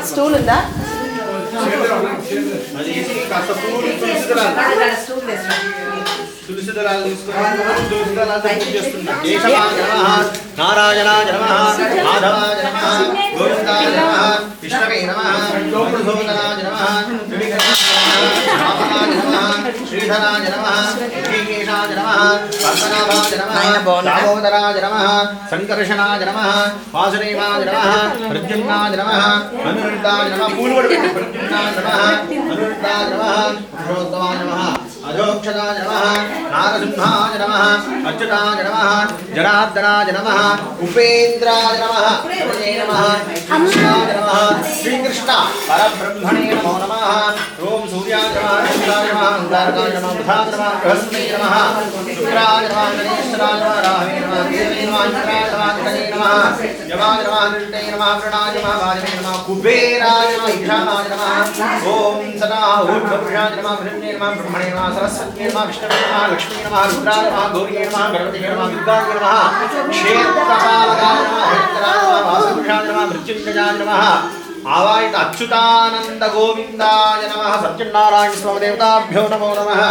Stool ఉందా? నారాయణాయ నమః మాధవాయ నమః గోవిందాయ నమః విష్ణవే నమః గోప్రధోదనాయ నమః రామాయ నమః శ్రీధరాయ నమః శ్రీకేశాయ నమః పద్మనాభాయ నమః దామోదరాయ నమః సంకర్షణాయ నమః వాసుదేవాయ నమః ప్రద్యుమ్నాయ నమః అనురుద్ధాయ నమః పూర్వడు ప్రద్యుమ్నాయ నమః అనురుద్ధాయ నమః పురుషోత్తమాయ నమః అధోక్షదాయ నమః నారసింహాయ నమః అచ్యుతాయ నమః జనార్దనాయ నమః ఉపేంద్రాయ నమః హరే నమః కృష్ణాయ నమః శ్రీకృష్ణ పరబ్రహ్మణే నమో నమః ఓం సూర్యాయ నమః చంద్రాయ నమః అంగారకాయ నమః బుధాయ నమః బృహస్పతే నమః శుక్రాయ నమః గణేశ్వరాయ నమః రాహవే నమః కేతవే నమః ఇంద్రాయ నమః కృష్ణే నమః యమాయ నమః నిరుటే నమః వృణాయ నమః వాజవే నమః కుబేరాయ నమః ఈశానాయ నమః ఓం సదా ఊర్ధ్వపురుషాయ నమః బ్రహ్మణే నమః బ్రహ్మణే నమః సరస్వత్యే నమః విష్ణవే నమః లక్ష్మీ నమః రుద్రాయ నమః గౌరీ నమః గణపతే నమః విద్యాయ నమః క్షేత్రపాలకాయ నమః హరిద్రాయ నమః వాసుపురుషాయ నమః మృత్యుంజయాయ నమః ఆవాయిత అచ్యుతానంద గోవిందాయ నమః సత్యనారాయణ స్వామి దేవతాభ్యో నమో నమః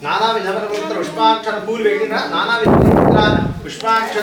నానావిధ పుష్పాక్షర పూలు వేడిన నానావిధ పుష్పాక్షర